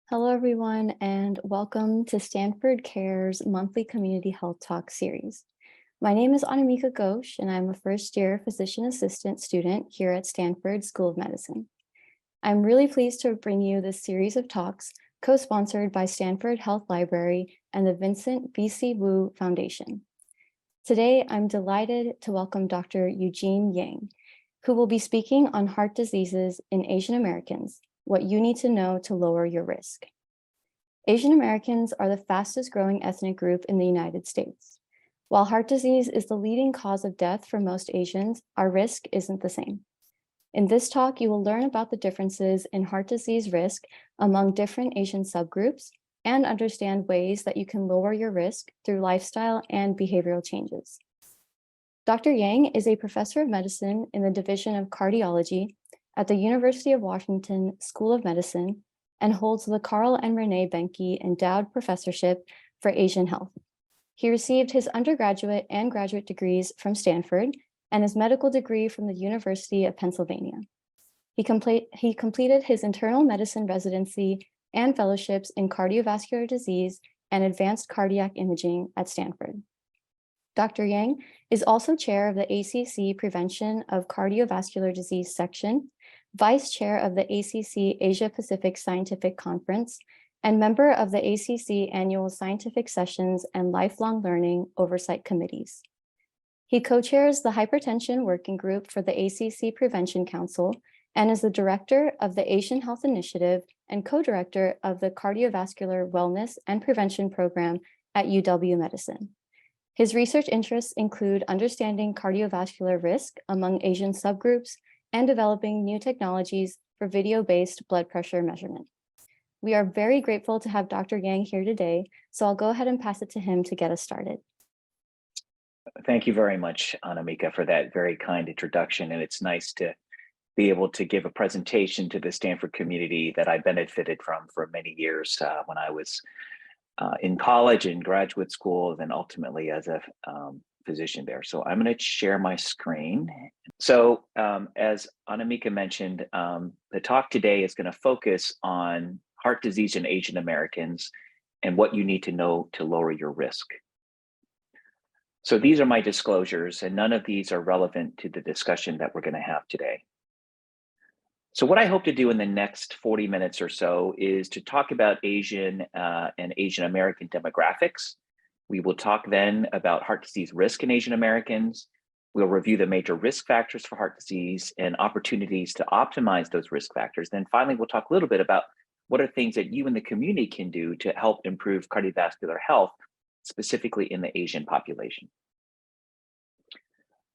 Hello, everyone, and welcome to Stanford Care's monthly Community Health Talk series. My name is Anamika Ghosh, and I'm a first-year physician assistant student here at Stanford School of Medicine. I'm really pleased to bring you this series of talks co-sponsored by Stanford Health Library and the Vincent V.C. Wu Foundation. Today, I'm delighted to welcome Dr. Eugene Yang, who will be speaking on heart diseases in Asian Americans, what you need to know to lower your risk. Asian Americans are the fastest growing ethnic group in the United States. While heart disease is the leading cause of death for most Asians, our risk isn't the same. In this talk, you will learn about the differences in heart disease risk among different Asian subgroups and understand ways that you can lower your risk through lifestyle and behavioral changes. Dr. Yang is a professor of medicine in the Division of Cardiology at the University of Washington School of Medicine and holds the Carl and Renée Behnke Endowed Professorship for Asian Health. He received his undergraduate and graduate degrees from Stanford and his medical degree from the University of Pennsylvania. He completed his internal medicine residency and fellowships in cardiovascular disease and advanced cardiac imaging at Stanford. Dr. Yang is also chair of the ACC Prevention of Cardiovascular Disease section, vice chair of the ACC Asia Pacific Scientific Conference, and member of the ACC Annual Scientific Sessions and Lifelong Learning Oversight Committees. He co-chairs the Hypertension Working Group for the ACC Prevention Council and is the director of the Asian Health Initiative and co-director of the Cardiovascular Wellness and Prevention Program at UW-Medicine. His research interests include understanding cardiovascular risk among Asian subgroups and developing new technologies for video-based blood pressure measurement. We are very grateful to have Dr. Yang here today, so I'll go ahead and pass it to him to get us started. Thank you very much, Anamika, for that very kind introduction. And it's nice to be able to give a presentation to the Stanford community that I benefited from for many years when I was in college and graduate school, then ultimately as a physician there. So I'm going to share my screen. So as Anamika mentioned, the talk today is going to focus on heart disease in Asian Americans and what you need to know to lower your risk. So these are my disclosures, and none of these are relevant to the discussion that we're going to have today. So what I hope to do in the next 40 minutes or so is to talk about Asian and Asian American demographics. We will talk then about heart disease risk in Asian Americans. We'll review the major risk factors for heart disease and opportunities to optimize those risk factors. Then finally, we'll talk a little bit about what are things that you and the community can do to help improve cardiovascular health, specifically in the Asian population.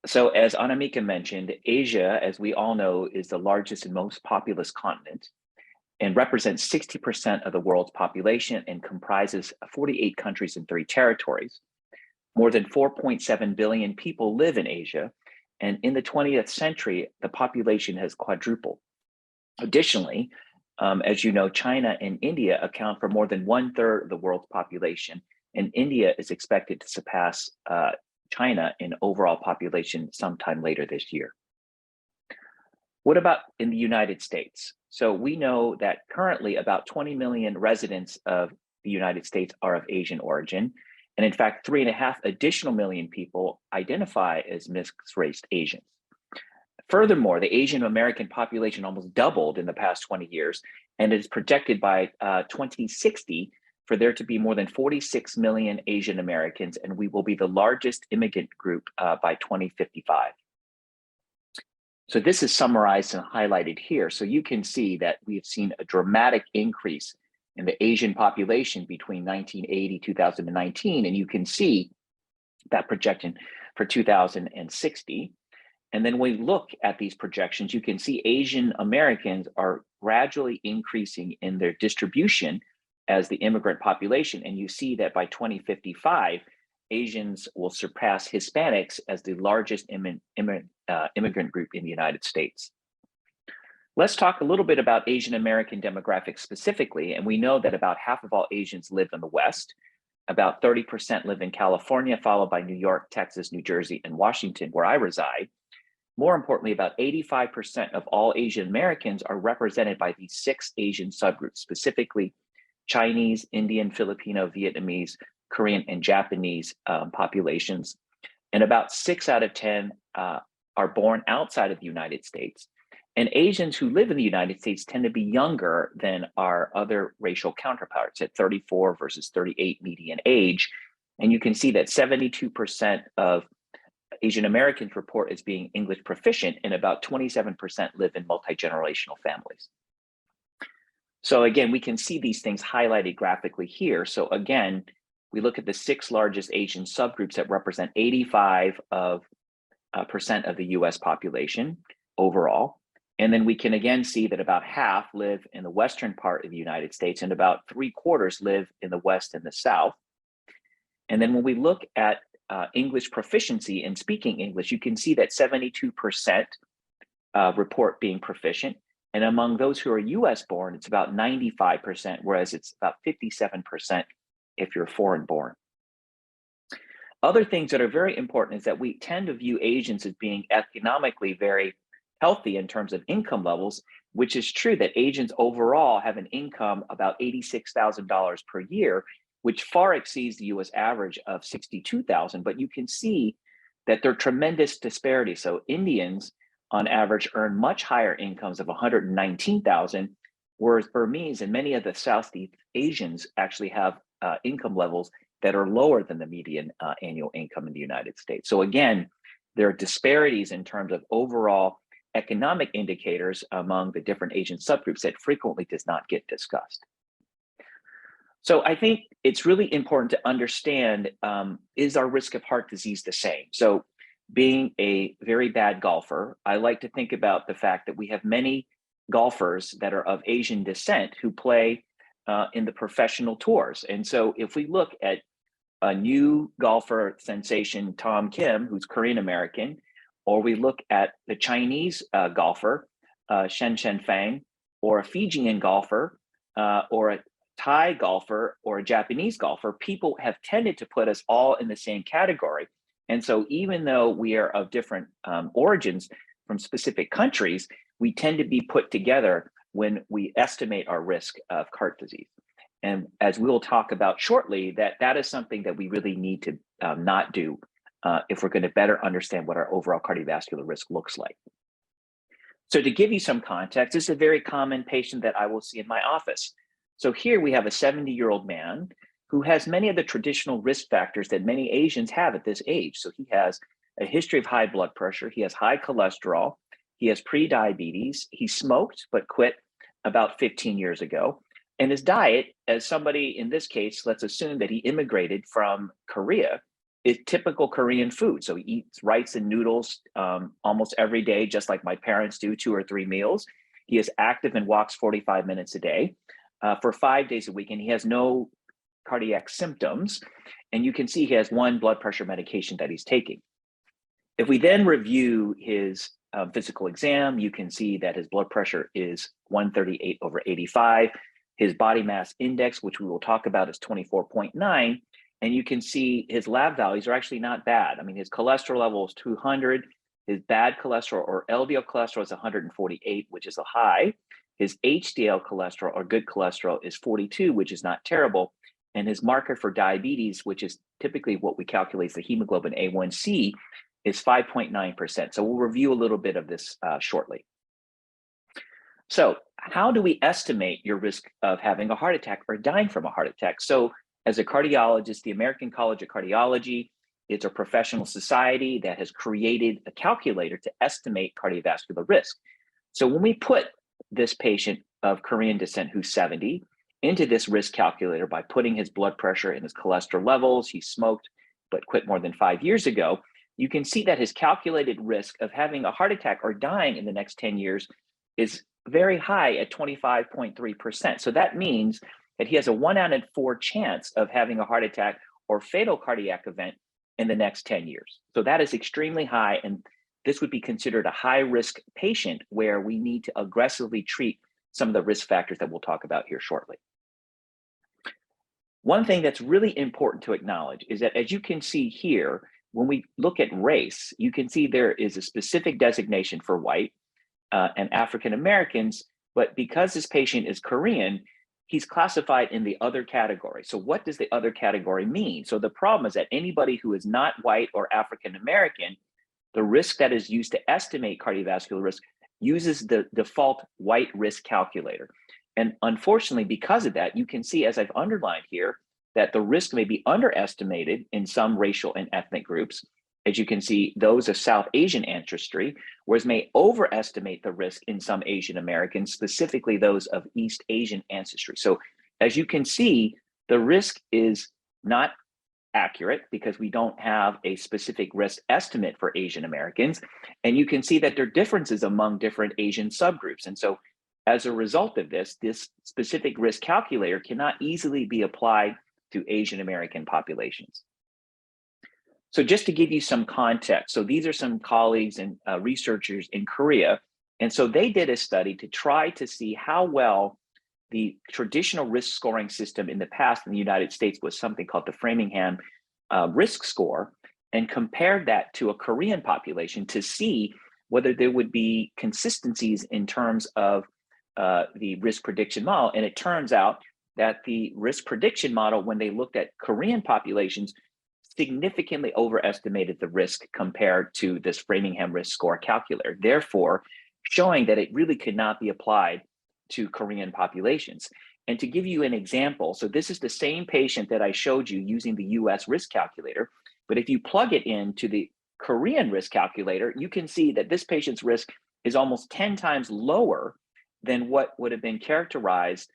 So as Anamika mentioned, Asia, as we all know, is the largest and most populous continent and represents 60% of the world's population and comprises 48 countries and 3 territories. More than 4.7 billion people live in Asia, and in the 20th century, the population has quadrupled. Additionally, as you know, China and India account for more than 1/3 of the world's population, and India is expected to surpass China in overall population sometime later this year. What about in the United States? So we know that currently about 20 million residents of the United States are of Asian origin. And in fact, 3.5 additional million people identify as mixed-race Asians. Furthermore, the Asian American population almost doubled in the past 20 years, and it is projected by 2060 for there to be more than 46 million Asian Americans, and we will be the largest immigrant group by 2055. So this is summarized and highlighted here. So you can see that we have seen a dramatic increase in the Asian population between 1980, 2019, and you can see that projection for 2060. And then when we look at these projections, you can see Asian Americans are gradually increasing in their distribution as the immigrant population. And you see that by 2055, Asians will surpass Hispanics as the largest immigrant group in the United States. Let's talk a little bit about Asian American demographics specifically. And we know that about half of all Asians live in the West. About 30% live in California, followed by New York, Texas, New Jersey, and Washington, where I reside. More importantly, about 85% of all Asian Americans are represented by these 6 Asian subgroups, specifically Chinese, Indian, Filipino, Vietnamese, Korean, and Japanese populations. And about 6 out of 10 are born outside of the United States. And Asians who live in the United States tend to be younger than our other racial counterparts at 34 versus 38 median age. And you can see that 72% of Asian Americans report as being English proficient, and about 27% live in multi-generational families. So again, we can see these things highlighted graphically here. So again, we look at the 6 largest Asian subgroups that represent 85% of the US population overall. And then we can again see that about half live in the western part of the United States, and about 3/4 live in the West and the South. And then when we look at English proficiency in speaking English, you can see that 72% report being proficient. And among those who are US born, it's about 95%, whereas it's about 57% if you're foreign born. Other things that are very important is that we tend to view Asians as being economically very healthy in terms of income levels, which is true that Asians overall have an income about $86,000 per year, which far exceeds the US average of 62,000. But you can see that there are tremendous disparities. So Indians on average earn much higher incomes of 119,000, whereas Burmese and many of the Southeast Asians actually have income levels that are lower than the median annual income in the United States. So again, there are disparities in terms of overall economic indicators among the different Asian subgroups that frequently does not get discussed. So I think it's really important to understand, is our risk of heart disease the same? So being a very bad golfer, I like to think about the fact that we have many golfers that are of Asian descent who play in the professional tours. And so if we look at a new golfer sensation, Tom Kim, who's Korean American, or we look at the Chinese golfer, Shen Fang, or a Fijian golfer, or a Thai golfer, or a Japanese golfer, people have tended to put us all in the same category. And so even though we are of different origins from specific countries, we tend to be put together when we estimate our risk of heart disease. And as we'll talk about shortly, that is something that we really need to not do if we're going to better understand what our overall cardiovascular risk looks like. So to give you some context, this is a very common patient that I will see in my office. So here we have a 70-year-old man who has many of the traditional risk factors that many Asians have at this age. So he has a history of high blood pressure, he has high cholesterol, he has pre-diabetes, he smoked but quit about 15 years ago. And his diet, as somebody in this case, let's assume that he immigrated from Korea, is typical Korean food. So he eats rice and noodles almost every day, just like my parents do, 2 or 3 meals. He is active and walks 45 minutes a day for 5 days a week, and he has no cardiac symptoms. And you can see he has 1 blood pressure medication that he's taking. If we then review his physical exam, you can see that his blood pressure is 138/85. His body mass index, which we will talk about, is 24.9. And you can see his lab values are actually not bad. I mean, his cholesterol level is 200. His bad cholesterol or LDL cholesterol is 148, which is a high. His HDL cholesterol or good cholesterol is 42, which is not terrible. And his marker for diabetes, which is typically what we calculate as the hemoglobin A1C, is 5.9%. So we'll review a little bit of this shortly. So how do we estimate your risk of having a heart attack or dying from a heart attack? So as a cardiologist, the American College of Cardiology is a professional society that has created a calculator to estimate cardiovascular risk. So when we put this patient of Korean descent who's 70 into this risk calculator by putting his blood pressure and his cholesterol levels, he smoked but quit more than 5 years ago, you can see that his calculated risk of having a heart attack or dying in the next 10 years is very high at 25.3%. So that means that he has a 1 out of 4 chance of having a heart attack or fatal cardiac event in the next 10 years. So that is extremely high, and this would be considered a high-risk patient where we need to aggressively treat some of the risk factors that we'll talk about here shortly. One thing that's really important to acknowledge is that, as you can see here, when we look at race, you can see there is a specific designation for white and African Americans, but because this patient is Korean, he's classified in the other category. So what does the other category mean? So the problem is that anybody who is not white or African American, the risk that is used to estimate cardiovascular risk uses the default white risk calculator. And unfortunately, because of that, you can see, as I've underlined here, that the risk may be underestimated in some racial and ethnic groups. As you can see, those of South Asian ancestry, whereas may overestimate the risk in some Asian Americans, specifically those of East Asian ancestry. So as you can see, the risk is not accurate because we don't have a specific risk estimate for Asian Americans. And you can see that there are differences among different Asian subgroups. And so as a result of this, this specific risk calculator cannot easily be applied to Asian American populations. So just to give you some context, so these are some colleagues and researchers in Korea. And so they did a study to try to see how well the traditional risk scoring system in the past in the United States was something called the Framingham risk score, and compared that to a Korean population to see whether there would be consistencies in terms of the risk prediction model. And it turns out that the risk prediction model, when they looked at Korean populations, significantly overestimated the risk compared to this Framingham risk score calculator, therefore showing that it really could not be applied to Korean populations. And to give you an example, so this is the same patient that I showed you using the US risk calculator, but if you plug it into the Korean risk calculator, you can see that this patient's risk is almost 10 times lower than what would have been characterized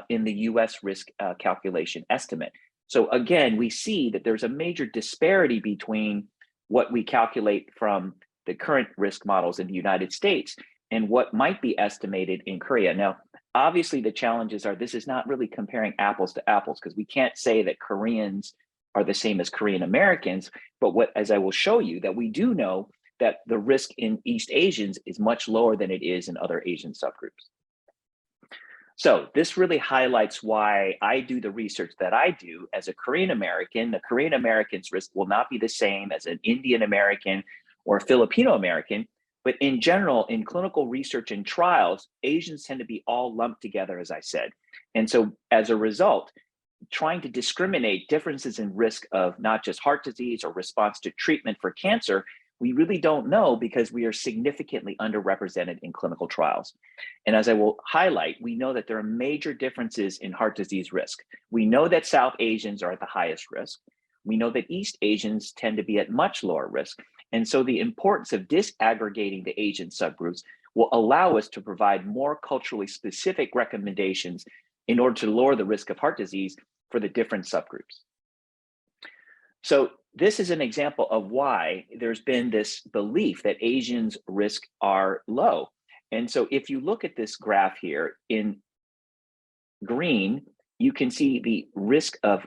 in the US risk calculation estimate. So again, we see that there's a major disparity between what we calculate from the current risk models in the United States and what might be estimated in Korea. Now, obviously the challenges are this is not really comparing apples to apples because we can't say that Koreans are the same as Korean Americans, but what, as I will show you, that we do know that the risk in East Asians is much lower than it is in other Asian subgroups. So this really highlights why I do the research that I do as a Korean American. The Korean American's risk will not be the same as an Indian American or a Filipino American, but in general, in clinical research and trials, Asians tend to be all lumped together, as I said. And so as a result, trying to discriminate differences in risk of not just heart disease or response to treatment for cancer, we really don't know because we are significantly underrepresented in clinical trials. And as I will highlight, we know that there are major differences in heart disease risk. We know that South Asians are at the highest risk. We know that East Asians tend to be at much lower risk. And so the importance of disaggregating the Asian subgroups will allow us to provide more culturally specific recommendations in order to lower the risk of heart disease for the different subgroups. So this is an example of why there's been this belief that Asians' risk are low. And so if you look at this graph here in green, you can see the risk of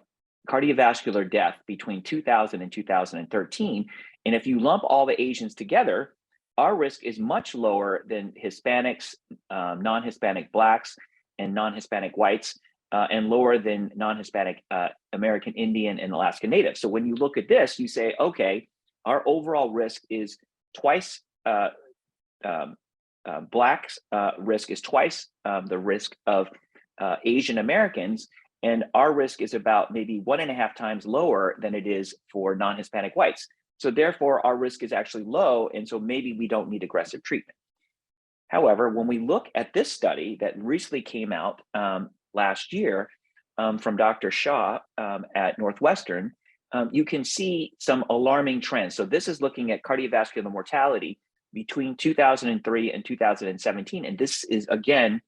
cardiovascular death between 2000 and 2013. And if you lump all the Asians together, our risk is much lower than Hispanics, non-Hispanic Blacks, and non-Hispanic whites, and lower than non-Hispanic American Indian and Alaska Native. So when you look at this, you say, okay, our overall risk is twice, Blacks' risk is twice the risk of Asian Americans, and our risk is about maybe 1.5 times lower than it is for non-Hispanic whites. So therefore, our risk is actually low, and so maybe we don't need aggressive treatment. However, when we look at this study that recently came out last year from Dr. Shah at Northwestern, you can see some alarming trends. So this is looking at cardiovascular mortality between 2003 and 2017. And this is, again,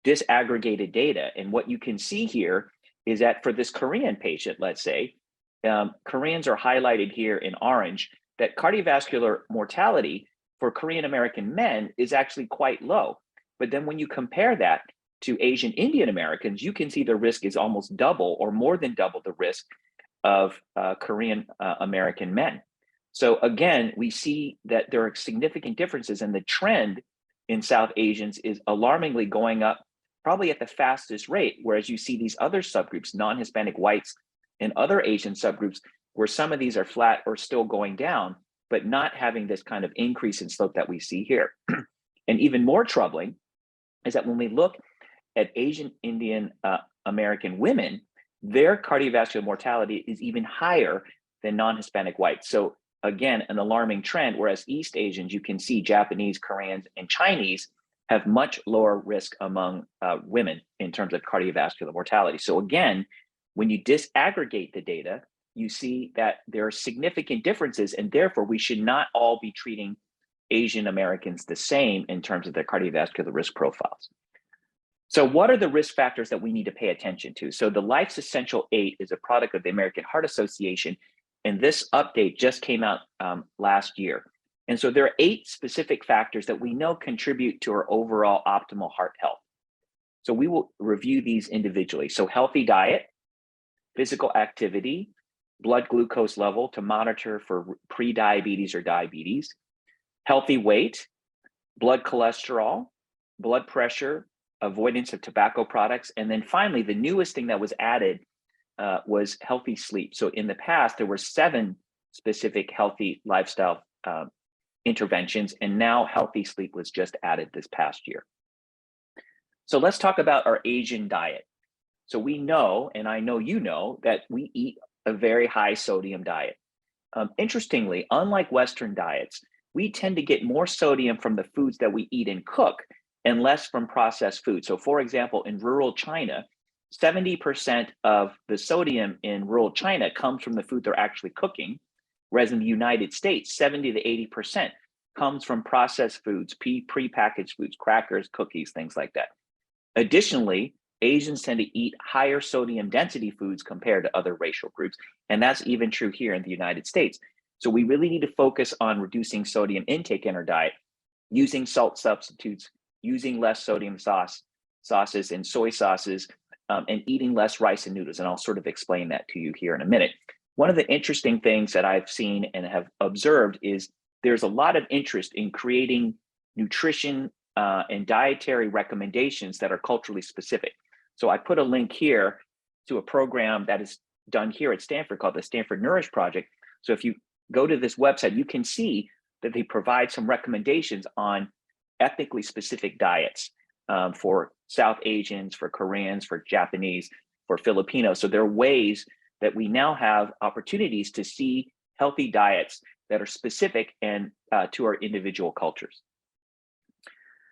disaggregated data. And what you can see here is that for this Korean patient, let's say, Koreans are highlighted here in orange, that cardiovascular mortality for Korean American men is actually quite low. But then when you compare that to Asian Indian Americans, you can see the risk is almost double or more than double the risk of Korean American men. So again, we see that there are significant differences, and the trend in South Asians is alarmingly going up, probably at the fastest rate, whereas you see these other subgroups, non-Hispanic whites and other Asian subgroups, where some of these are flat or still going down, but not having this kind of increase in slope that we see here. And even more troubling is that when we look at Asian Indian American women, their cardiovascular mortality is even higher than non-Hispanic whites. So again, an alarming trend, whereas East Asians, you can see Japanese, Koreans, and Chinese have much lower risk among women in terms of cardiovascular mortality. So again, when you disaggregate the data, you see that there are significant differences, and therefore we should not all be treating Asian Americans the same in terms of their cardiovascular risk profiles. So what are the risk factors that we need to pay attention to? So the Life's Essential 8 is a product of the American Heart Association, and this update just came out last year. And so there are 8 specific factors that we know contribute to our overall optimal heart health. So we will review these individually. So healthy diet, physical activity, blood glucose level to monitor for pre-diabetes or diabetes, healthy weight, blood cholesterol, blood pressure, avoidance of tobacco products, and then finally, the newest thing that was added was healthy sleep. So in the past, there were 7 specific healthy lifestyle interventions, and now healthy sleep was just added this past year. So let's talk about our Asian diet. So we know, and I know you know, that we eat a very high sodium diet. Interestingly, unlike Western diets, we tend to get more sodium from the foods that we eat and cook and less from processed food. So for example, in rural China, 70% of the sodium in rural China comes from the food they're actually cooking, whereas in the United States, 70 to 80% comes from processed foods, pre-packaged foods, crackers, cookies, things like that. Additionally, Asians tend to eat higher sodium density foods compared to other racial groups, and that's even true here in the United States. So we really need to focus on reducing sodium intake in our diet, using salt substitutes, using less sodium sauces and soy sauces, and eating less rice and noodles. And I'll sort of explain that to you here in a minute. One of the interesting things that I've seen and have observed is there's a lot of interest in creating nutrition and dietary recommendations that are culturally specific. So I put a link here to a program that is done here at Stanford called the Stanford Nourish Project. So if you go to this website, you can see that they provide some recommendations on ethnically specific diets for South Asians, for Koreans, for Japanese, for Filipinos. So there are ways that we now have opportunities to see healthy diets that are specific and to our individual cultures.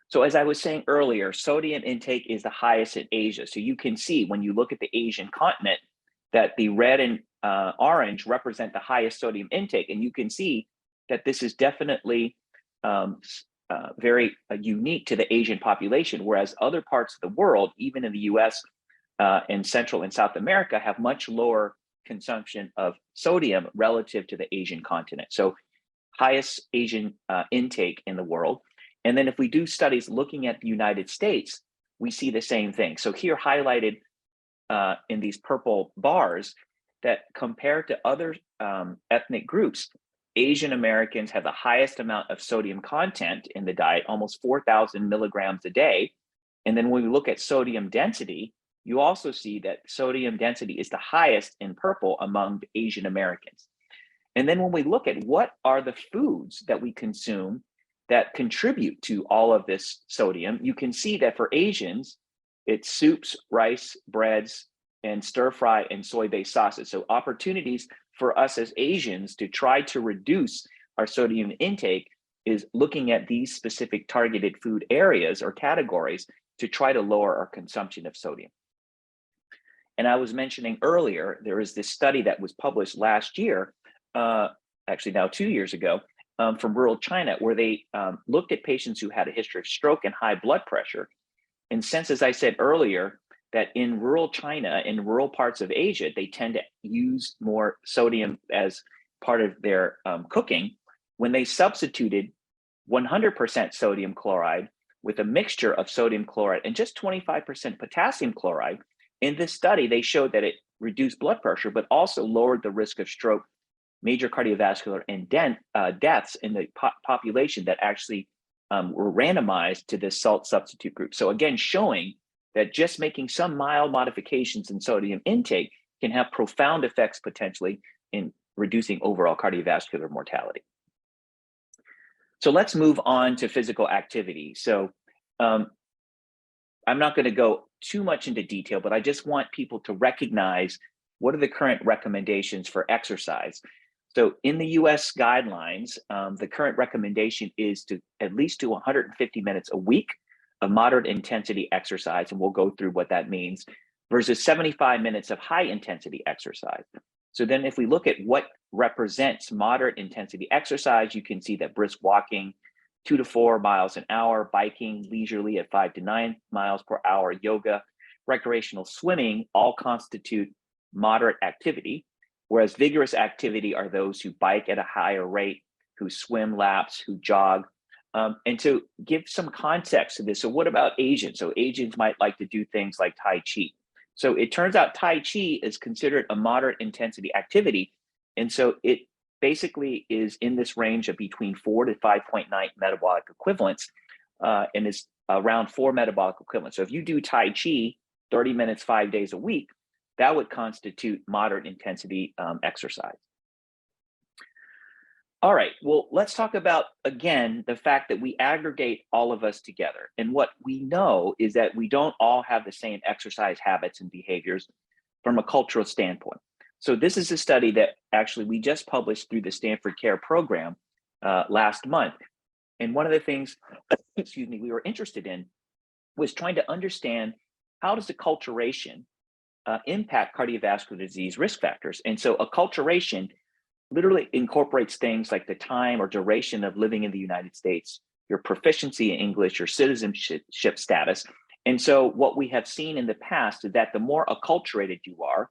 So as I was saying earlier, sodium intake is the highest in Asia. So you can see when you look at the Asian continent that the red and orange represent the highest sodium intake. And you can see that this is definitely very unique to the Asian population, whereas other parts of the world, even in the US and Central and South America, have much lower consumption of sodium relative to the Asian continent. So highest Asian intake in the world. And then if we do studies looking at the United States, we see the same thing. So here highlighted in these purple bars that compared to other ethnic groups, Asian Americans have the highest amount of sodium content in the diet, almost 4,000 milligrams a day. And then when we look at sodium density, you also see that sodium density is the highest in purple among Asian Americans. And then when we look at what are the foods that we consume that contribute to all of this sodium, you can see that for Asians, it's soups, rice, breads, and stir fry and soy-based sauces. So opportunities for us as Asians to try to reduce our sodium intake is looking at these specific targeted food areas or categories to try to lower our consumption of sodium. And I was mentioning earlier, there is this study that was published last year, actually now 2 years ago, from rural China, where they looked at patients who had a history of stroke and high blood pressure. And since, as I said earlier, that in rural China, in rural parts of Asia, they tend to use more sodium as part of their cooking, when they substituted 100% sodium chloride with a mixture of sodium chloride and just 25% potassium chloride, in this study, they showed that it reduced blood pressure, but also lowered the risk of stroke, major cardiovascular, and deaths in the population that actually were randomized to this salt substitute group. So again, showing that just making some mild modifications in sodium intake can have profound effects potentially in reducing overall cardiovascular mortality. So let's move on to physical activity. So I'm not going to go too much into detail, but I just want people to recognize what are the current recommendations for exercise. So in the US guidelines, the current recommendation is to at least do 150 minutes a week of moderate intensity exercise, and we'll go through what that means, versus 75 minutes of high intensity exercise. So then if we look at what represents moderate intensity exercise, you can see that brisk walking, 2 to 4 miles an hour, biking leisurely at 5 to 9 miles per hour, yoga, recreational swimming all constitute moderate activity, whereas vigorous activity are those who bike at a higher rate, who swim laps, who jog. And to give some context to this, so what about Asians? So Asians might like to do things like Tai Chi. So it turns out Tai Chi is considered a moderate intensity activity. And so it basically is in this range of between 4 to 5.9 metabolic equivalents, and is around 4 metabolic equivalents. So if you do Tai Chi 30 minutes, 5 days a week, that would constitute moderate intensity exercise. All right, well, let's talk about, again, the fact that we aggregate all of us together. And what we know is that we don't all have the same exercise habits and behaviors from a cultural standpoint. So this is a study that actually we just published through the Stanford Care program last month. And one of the things, excuse me, we were interested in was trying to understand how does acculturation impact cardiovascular disease risk factors. And so acculturation literally incorporates things like the time or duration of living in the United States, your proficiency in English, your citizenship status. And so what we have seen in the past is that the more acculturated you are,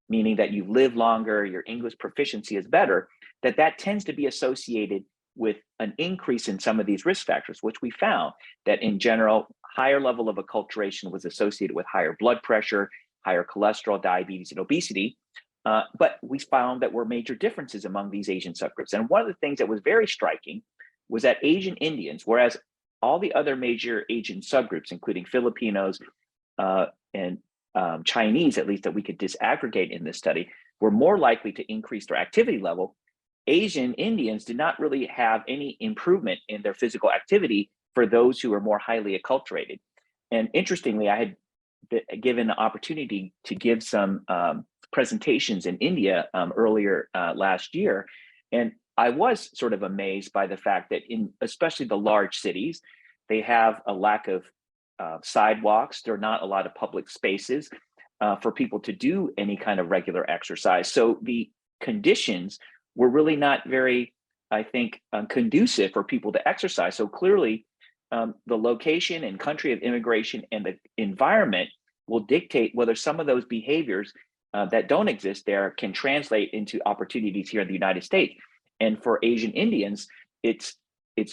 meaning that you live longer, your English proficiency is better, that tends to be associated with an increase in some of these risk factors, which we found that in general, higher level of acculturation was associated with higher blood pressure, higher cholesterol, diabetes, and obesity. But we found that were major differences among these Asian subgroups. And one of the things that was very striking was that Asian Indians, whereas all the other major Asian subgroups, including Filipinos and Chinese, at least that we could disaggregate in this study, were more likely to increase their activity level, Asian Indians did not really have any improvement in their physical activity for those who were more highly acculturated. And interestingly, I had given the opportunity to give some presentations in India earlier last year. And I was sort of amazed by the fact that in especially the large cities, they have a lack of sidewalks. There are not a lot of public spaces for people to do any kind of regular exercise. So the conditions were really not very, I think, conducive for people to exercise. So clearly, the location and country of immigration and the environment will dictate whether some of those behaviors that don't exist there can translate into opportunities here in the United States. And for Asian Indians, it's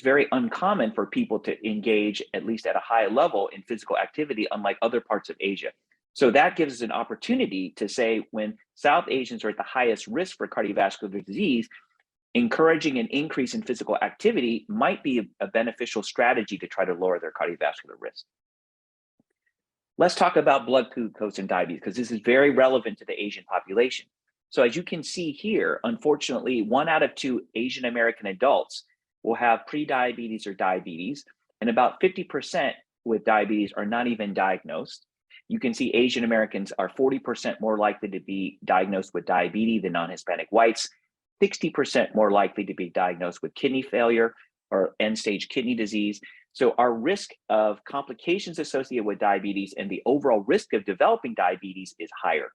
very uncommon for people to engage, at least at a high level, in physical activity, unlike other parts of Asia. So that gives us an opportunity to say when South Asians are at the highest risk for cardiovascular disease, encouraging an increase in physical activity might be a beneficial strategy to try to lower their cardiovascular risk. Let's talk about blood glucose and diabetes, because this is very relevant to the Asian population. So as you can see here, unfortunately, 1 out of 2 Asian American adults will have prediabetes or diabetes, and about 50% with diabetes are not even diagnosed. You can see Asian Americans are 40% more likely to be diagnosed with diabetes than non-Hispanic whites, 60% more likely to be diagnosed with kidney failure or end-stage kidney disease. So our risk of complications associated with diabetes and the overall risk of developing diabetes is higher.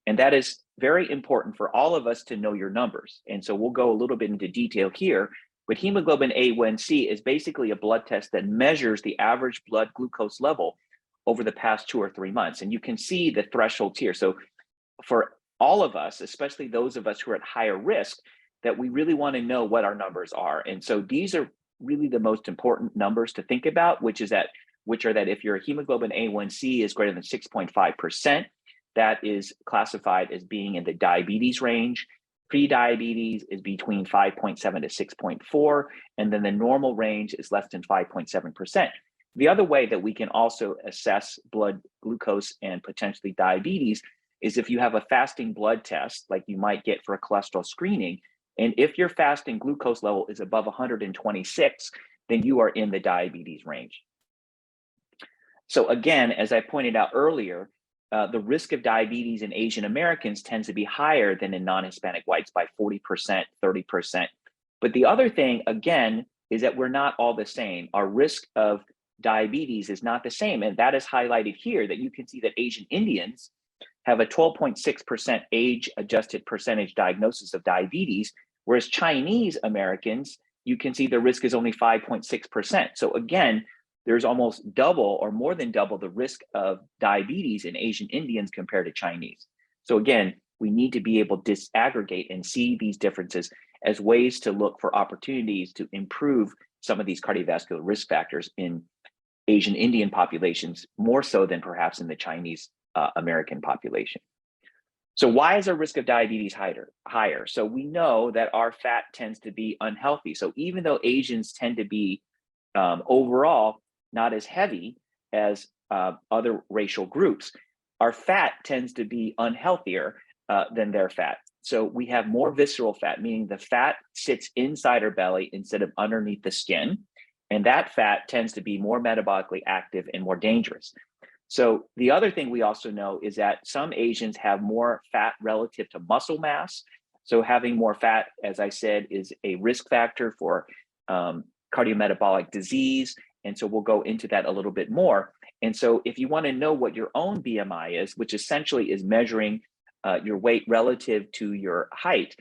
And that is very important for all of us to know your numbers. And so we'll go a little bit into detail here, but hemoglobin A1C is basically a blood test that measures the average blood glucose level over the past 2 or 3 months. And you can see the thresholds here. So for all of us, especially those of us who are at higher risk, that we really want to know what our numbers are. And so these are really the most important numbers to think about, which are that if your hemoglobin A1C is greater than 6.5%, that is classified as being in the diabetes range. Pre-diabetes is between 5.7 to 6.4, and then the normal range is less than 5.7%. The other way that we can also assess blood glucose and potentially diabetes is if you have a fasting blood test, like you might get for a cholesterol screening, and if your fasting glucose level is above 126, then you are in the diabetes range. So again, as I pointed out earlier, the risk of diabetes in Asian Americans tends to be higher than in non-Hispanic whites by 40%, 30%. But the other thing, again, is that we're not all the same. Our risk of diabetes is not the same. And that is highlighted here, that you can see that Asian Indians have a 12.6% age-adjusted percentage diagnosis of diabetes, whereas Chinese Americans, you can see the risk is only 5.6%. So again, there's almost double or more than double the risk of diabetes in Asian Indians compared to Chinese. So again, we need to be able to disaggregate and see these differences as ways to look for opportunities to improve some of these cardiovascular risk factors in Asian Indian populations, more so than perhaps in the Chinese American population. So why is our risk of diabetes higher? So we know that our fat tends to be unhealthy. So even though Asians tend to be overall not as heavy as other racial groups, our fat tends to be unhealthier than their fat. So we have more visceral fat, meaning the fat sits inside our belly instead of underneath the skin. And that fat tends to be more metabolically active and more dangerous. So the other thing we also know is that some Asians have more fat relative to muscle mass. So having more fat, as I said, is a risk factor for cardiometabolic disease. And so we'll go into that a little bit more. And so if you want to know what your own BMI is, which essentially is measuring your weight relative to your height,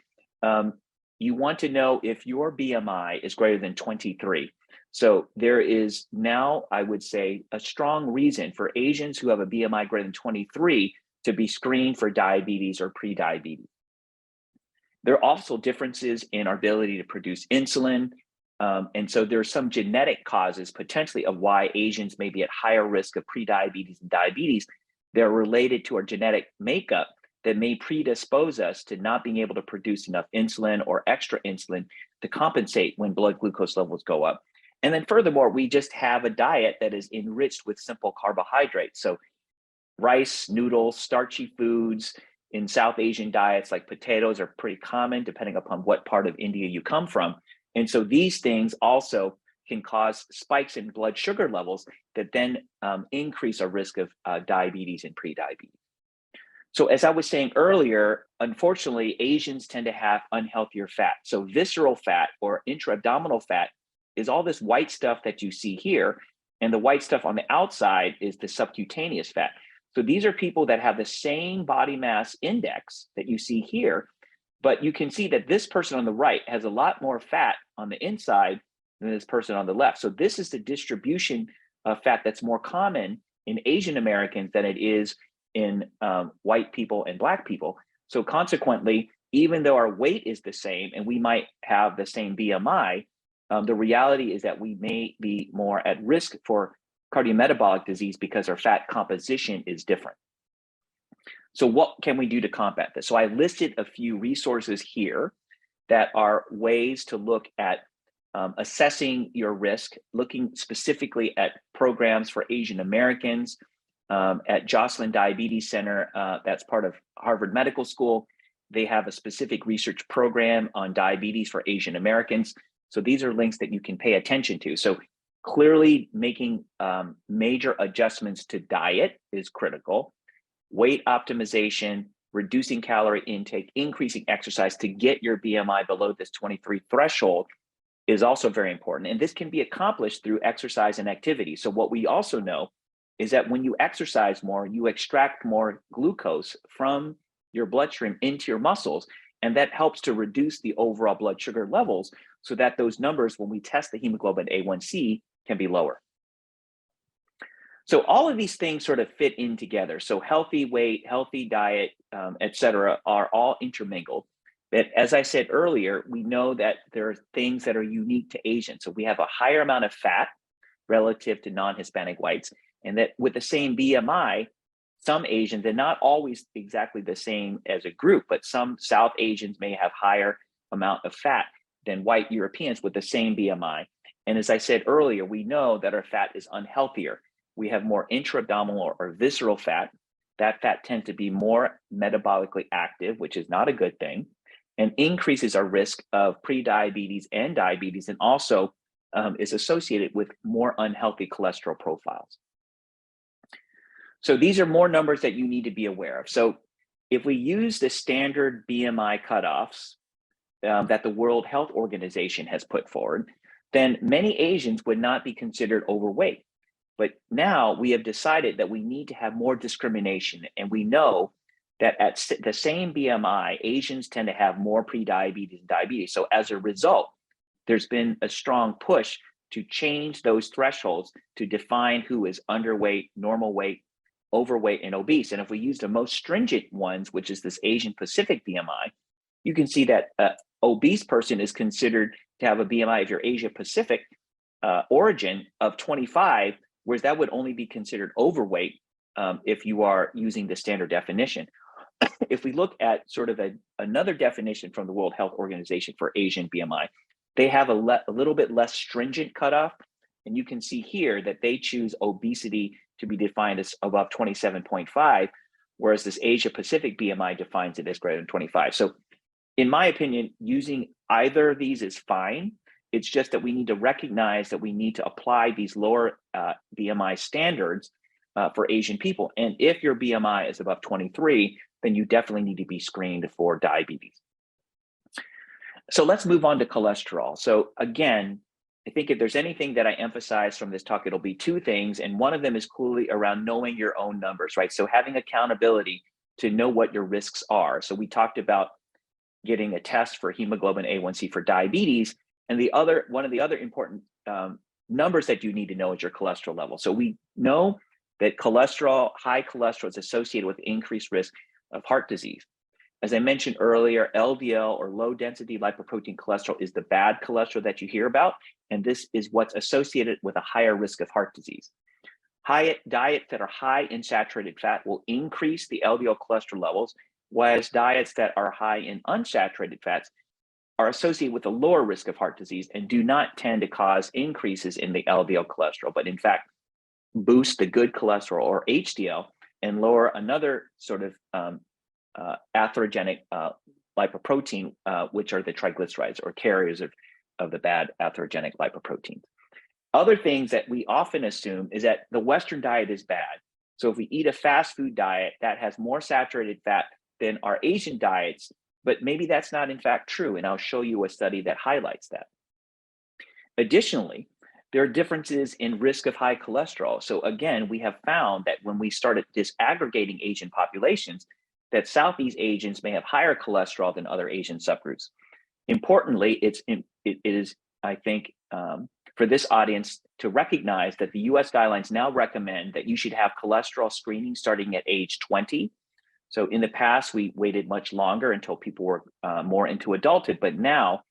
you want to know if your BMI is greater than 23. So there is now, I would say, a strong reason for Asians who have a BMI greater than 23 to be screened for diabetes or pre-diabetes. There are also differences in our ability to produce insulin. And so there are some genetic causes potentially of why Asians may be at higher risk of pre-diabetes and diabetes. They're related to our genetic makeup that may predispose us to not being able to produce enough insulin or extra insulin to compensate when blood glucose levels go up. And then furthermore, we just have a diet that is enriched with simple carbohydrates. So rice, noodles, starchy foods in South Asian diets like potatoes are pretty common depending upon what part of India you come from. And so these things also can cause spikes in blood sugar levels that then increase our risk of diabetes and pre-diabetes. So as I was saying earlier, unfortunately, Asians tend to have unhealthier fat. So visceral fat or intra-abdominal fat is all this white stuff that you see here. And the white stuff on the outside is the subcutaneous fat. So these are people that have the same body mass index that you see here, but you can see that this person on the right has a lot more fat on the inside than this person on the left. So this is the distribution of fat that's more common in Asian Americans than it is in white people and Black people. So consequently, even though our weight is the same and we might have the same BMI, the reality is that we may be more at risk for cardiometabolic disease because our fat composition is different. So what can we do to combat this? So I listed a few resources here that are ways to look at assessing your risk, looking specifically at programs for Asian Americans. At Joslin Diabetes Center, that's part of Harvard Medical School. They have a specific research program on diabetes for Asian Americans. So these are links that you can pay attention to. So clearly making major adjustments to diet is critical. Weight optimization, reducing calorie intake, increasing exercise to get your BMI below this 23 threshold is also very important. And this can be accomplished through exercise and activity. So what we also know is that when you exercise more, you extract more glucose from your bloodstream into your muscles, and that helps to reduce the overall blood sugar levels so that those numbers, when we test the hemoglobin A1C, can be lower. So all of these things sort of fit in together. So healthy weight, healthy diet, et cetera, are all intermingled. But as I said earlier, we know that there are things that are unique to Asians. So we have a higher amount of fat relative to non-Hispanic whites, and that with the same BMI, some Asians, and not always exactly the same as a group, but some South Asians may have higher amount of fat than white Europeans with the same BMI. And as I said earlier, we know that our fat is unhealthier. We have more intra-abdominal or visceral fat. That fat tends to be more metabolically active, which is not a good thing, and increases our risk of pre-diabetes and diabetes, and also is associated with more unhealthy cholesterol profiles. So these are more numbers that you need to be aware of. So if we use the standard BMI cutoffs that the World Health Organization has put forward, then many Asians would not be considered overweight. But now we have decided that we need to have more discrimination. And we know that at the same BMI, Asians tend to have more prediabetes and diabetes. So as a result, there's been a strong push to change those thresholds to define who is underweight, normal weight, overweight, and obese. And if we use the most stringent ones, which is this Asian Pacific BMI, you can see that an obese person is considered to have a BMI of your Asia Pacific origin of 25, whereas that would only be considered overweight if you are using the standard definition. If we look at sort of another definition from the World Health Organization for Asian BMI, they have a little bit less stringent cutoff. And you can see here that they choose obesity to be defined as above 27.5, whereas this Asia Pacific BMI defines it as greater than 25. So in my opinion, using either of these is fine. It's just that we need to recognize that we need to apply these lower BMI standards for Asian people. And if your BMI is above 23, then you definitely need to be screened for diabetes. So let's move on to cholesterol. So again, I think if there's anything that I emphasize from this talk, it'll be two things. And one of them is clearly around knowing your own numbers, right? So having accountability to know what your risks are. So we talked about getting a test for hemoglobin A1C for diabetes. And one of the other important numbers that you need to know is your cholesterol level. So we know that high cholesterol is associated with increased risk of heart disease. As I mentioned earlier, LDL or low density lipoprotein cholesterol is the bad cholesterol that you hear about. And this is what's associated with a higher risk of heart disease. Diets that are high in saturated fat will increase the LDL cholesterol levels, whereas diets that are high in unsaturated fats are associated with a lower risk of heart disease and do not tend to cause increases in the LDL cholesterol, but in fact, boost the good cholesterol or HDL and lower another sort of atherogenic lipoprotein, which are the triglycerides or carriers of the bad atherogenic lipoproteins. Other things that we often assume is that the Western diet is bad. So if we eat a fast food diet that has more saturated fat than our Asian diets, but maybe that's not in fact true. And I'll show you a study that highlights that. Additionally, there are differences in risk of high cholesterol. So again, we have found that when we started disaggregating Asian populations, that Southeast Asians may have higher cholesterol than other Asian subgroups. Importantly, it is, I think, for this audience to recognize that the US guidelines now recommend that you should have cholesterol screening starting at age 20. So in the past, we waited much longer until people were more into adulthood, but now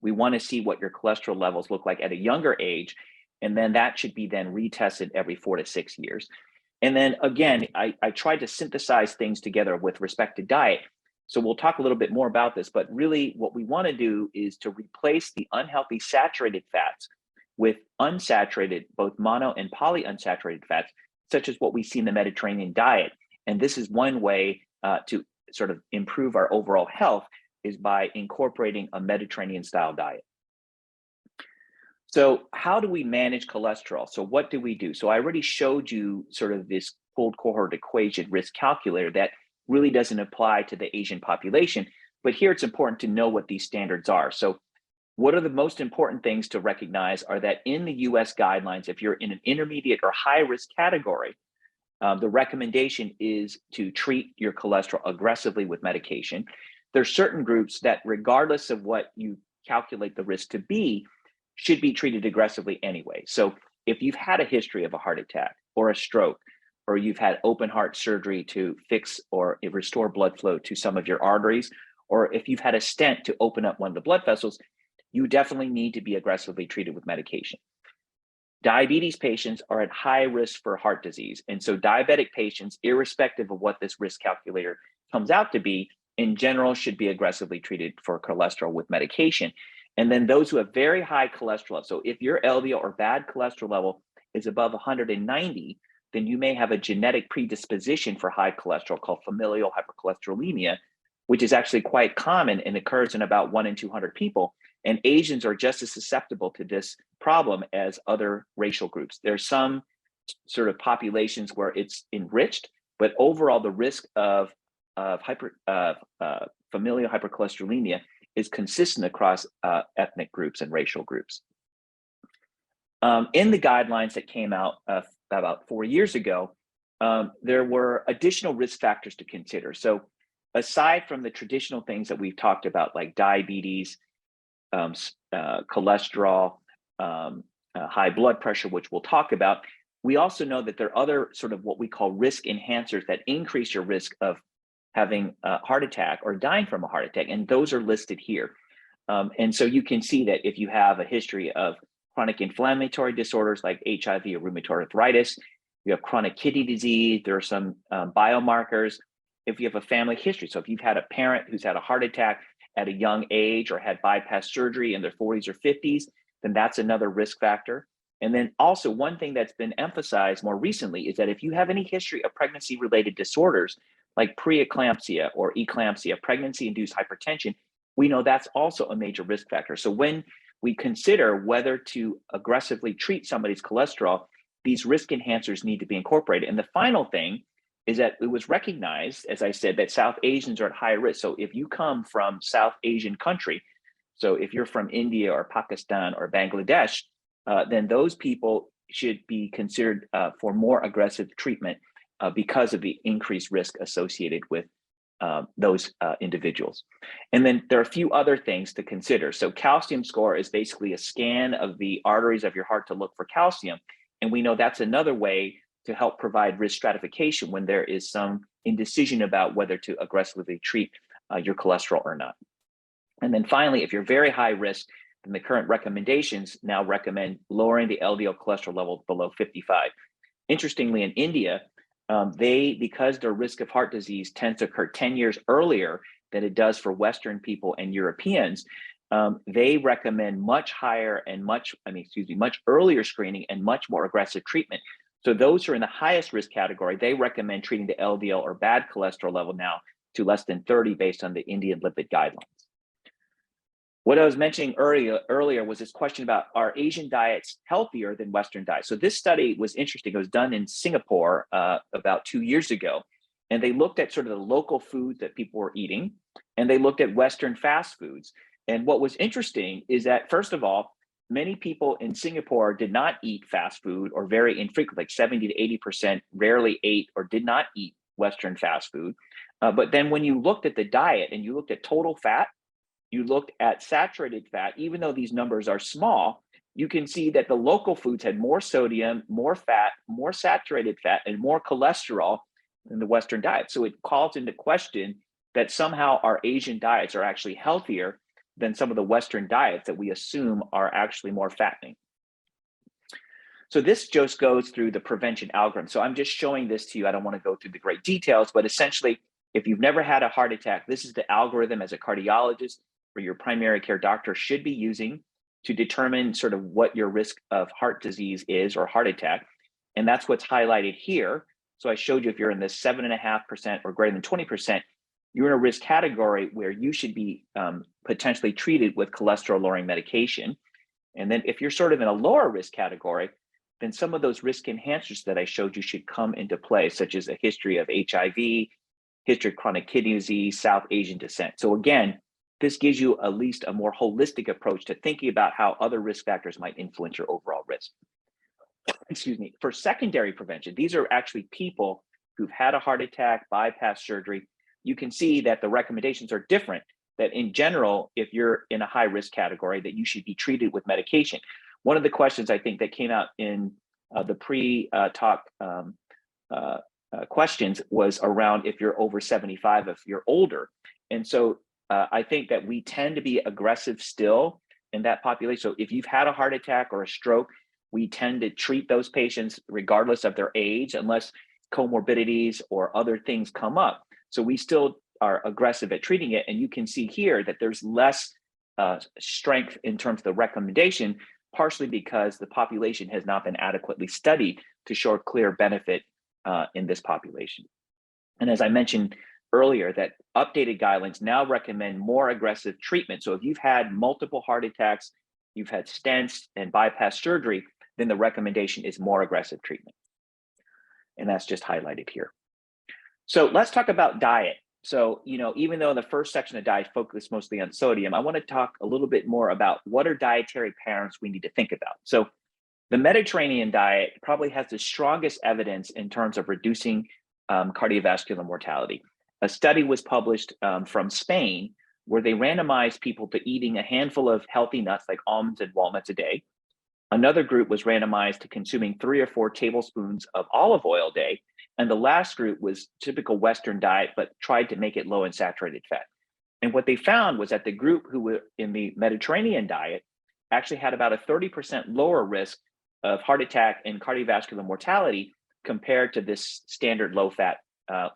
we want to see what your cholesterol levels look like at a younger age, and then that should be then retested every 4 to 6 years. And then again, I tried to synthesize things together with respect to diet. So we'll talk a little bit more about this, but really what we want to do is to replace the unhealthy saturated fats with unsaturated, both mono and polyunsaturated fats, such as what we see in the Mediterranean diet. And this is one way to sort of improve our overall health is by incorporating a Mediterranean style diet. So how do we manage cholesterol? So what do we do? So I already showed you sort of this pooled cohort equation risk calculator that really doesn't apply to the Asian population, but here it's important to know what these standards are. So what are the most important things to recognize are that in the US guidelines, if you're in an intermediate or high risk category, the recommendation is to treat your cholesterol aggressively with medication. There's certain groups that regardless of what you calculate the risk to be, should be treated aggressively anyway. So if you've had a history of a heart attack or a stroke, or you've had open heart surgery to fix or restore blood flow to some of your arteries, or if you've had a stent to open up one of the blood vessels, you definitely need to be aggressively treated with medication. Diabetes patients are at high risk for heart disease. And so diabetic patients, irrespective of what this risk calculator comes out to be, in general should be aggressively treated for cholesterol with medication. And then those who have very high cholesterol, so if your LDL or bad cholesterol level is above 190, then you may have a genetic predisposition for high cholesterol called familial hypercholesterolemia, which is actually quite common and occurs in about 1 in 200 people. And Asians are just as susceptible to this problem as other racial groups. There's some sort of populations where it's enriched, but overall the risk of familial hypercholesterolemia is consistent across ethnic groups and racial groups. In the guidelines that came out about 4 years ago, there were additional risk factors to consider. So aside from the traditional things that we've talked about, like diabetes, cholesterol, high blood pressure, which we'll talk about, we also know that there are other sort of what we call risk enhancers that increase your risk of having a heart attack or dying from a heart attack, and those are listed here. And so you can see that if you have a history of chronic inflammatory disorders like HIV or rheumatoid arthritis, you have chronic kidney disease, there are some biomarkers. If you have a family history, so if you've had a parent who's had a heart attack at a young age or had bypass surgery in their 40s or 50s, then that's another risk factor. And then also one thing that's been emphasized more recently is that if you have any history of pregnancy-related disorders like preeclampsia or eclampsia, pregnancy-induced hypertension, we know that's also a major risk factor. So when we consider whether to aggressively treat somebody's cholesterol, these risk enhancers need to be incorporated. And the final thing is that it was recognized, as I said, that South Asians are at higher risk. So if you come from South Asian country, so if you're from India or Pakistan or Bangladesh, then those people should be considered for more aggressive treatment because of the increased risk associated with those individuals. And then there are a few other things to consider. So calcium score is basically a scan of the arteries of your heart to look for calcium. And we know that's another way to help provide risk stratification when there is some indecision about whether to aggressively treat your cholesterol or not. And then finally, if you're very high risk, then the current recommendations now recommend lowering the LDL cholesterol level below 55. Interestingly, in India, because their risk of heart disease tends to occur 10 years earlier than it does for Western people and Europeans, they recommend much higher and much earlier screening and much more aggressive treatment. So those who are in the highest risk category, they recommend treating the LDL or bad cholesterol level now to less than 30 based on the Indian lipid guidelines. What I was mentioning earlier was this question about, are Asian diets healthier than Western diets? So this study was interesting. It was done in Singapore about 2 years ago. And they looked at sort of the local foods that people were eating, and they looked at Western fast foods. And what was interesting is that, first of all, many people in Singapore did not eat fast food, or very infrequent, like 70 to 80% rarely ate or did not eat Western fast food. But then when you looked at the diet and you looked at total fat, you looked at saturated fat, even though these numbers are small, you can see that the local foods had more sodium, more fat, more saturated fat, and more cholesterol than the Western diet. So it calls into question that somehow our Asian diets are actually healthier than some of the Western diets that we assume are actually more fattening. So this just goes through the prevention algorithm. So I'm just showing this to you. I don't want to go through the great details, but essentially, if you've never had a heart attack, this is the algorithm as a cardiologist or your primary care doctor should be using to determine sort of what your risk of heart disease is or heart attack. And that's what's highlighted here. So I showed you if you're in the 7.5% or greater than 20%, you're in a risk category where you should be potentially treated with cholesterol lowering medication. And then if you're sort of in a lower risk category, then some of those risk enhancers that I showed you should come into play, such as a history of HIV, history of chronic kidney disease, South Asian descent. So again, this gives you at least a more holistic approach to thinking about how other risk factors might influence your overall risk. Excuse me. For secondary prevention, these are actually people who've had a heart attack, bypass surgery. You can see that the recommendations are different, that in general, if you're in a high risk category, that you should be treated with medication. One of the questions I think that came out in the pre-talk questions was around if you're over 75, if you're older. And so I think that we tend to be aggressive still in that population. So if you've had a heart attack or a stroke, we tend to treat those patients regardless of their age, unless comorbidities or other things come up. So we still are aggressive at treating it. And you can see here that there's less strength in terms of the recommendation, partially because the population has not been adequately studied to show a clear benefit in this population. And as I mentioned earlier, that updated guidelines now recommend more aggressive treatment. So if you've had multiple heart attacks, you've had stents and bypass surgery, then the recommendation is more aggressive treatment. and that's just highlighted here. So let's talk about diet. So, even though the first section of diet focused mostly on sodium, I want to talk a little bit more about what are dietary patterns we need to think about. So the Mediterranean diet probably has the strongest evidence in terms of reducing cardiovascular mortality. A study was published from Spain where they randomized people to eating a handful of healthy nuts like almonds and walnuts a day. Another group was randomized to consuming 3 or 4 tablespoons of olive oil a day. And the last group was typical Western diet, but tried to make it low in saturated fat. And what they found was that the group who were in the Mediterranean diet actually had about a 30% lower risk of heart attack and cardiovascular mortality compared to this standard low fat,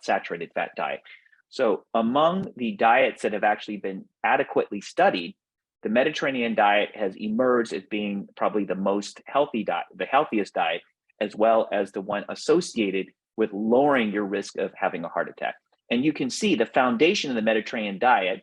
saturated fat diet. So among the diets that have actually been adequately studied, the Mediterranean diet has emerged as being probably the most healthy diet, the healthiest diet, as well as the one associated with lowering your risk of having a heart attack. And you can see the foundation of the Mediterranean diet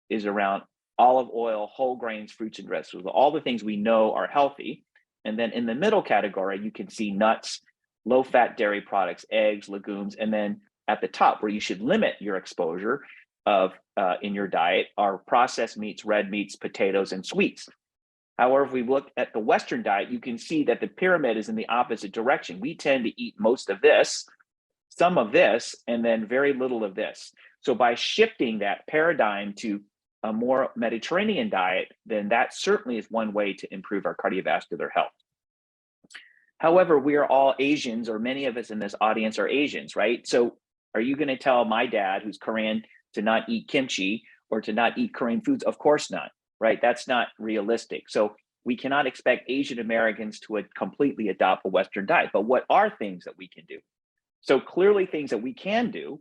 is around olive oil, whole grains, fruits, and vegetables, all the things we know are healthy. And then in the middle category, you can see nuts, low-fat dairy products, eggs, legumes, and then at the top where you should limit your exposure of in your diet are processed meats, red meats, potatoes, and sweets. However, if we look at the Western diet, you can see that the pyramid is in the opposite direction. We tend to eat most of this, some of this, and then very little of this. So by shifting that paradigm to a more Mediterranean diet, then that certainly is one way to improve our cardiovascular health. However, we are all Asians, or many of us in this audience are Asians, right? So are you going to tell my dad, who's Korean, to not eat kimchi or to not eat Korean foods? Of course not, right? That's not realistic. So we cannot expect Asian Americans to completely adopt a Western diet. But what are things that we can do? So clearly things that we can do.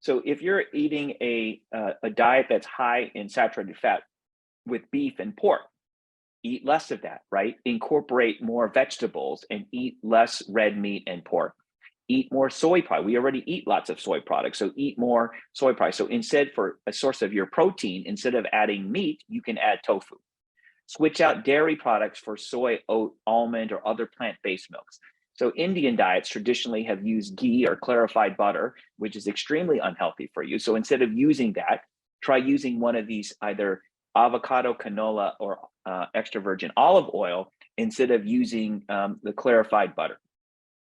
So if you're eating a diet that's high in saturated fat with beef and pork, eat less of that, right? Incorporate more vegetables and eat less red meat and pork. Eat more soy products. We already eat lots of soy products, so eat more soy products. So instead, for a source of your protein, instead of adding meat, you can add tofu. Switch out dairy products for soy, oat, almond, or other plant-based milks. So Indian diets traditionally have used ghee or clarified butter, which is extremely unhealthy for you. So instead of using that, try using one of these, either avocado, canola, or extra virgin olive oil instead of using the clarified butter.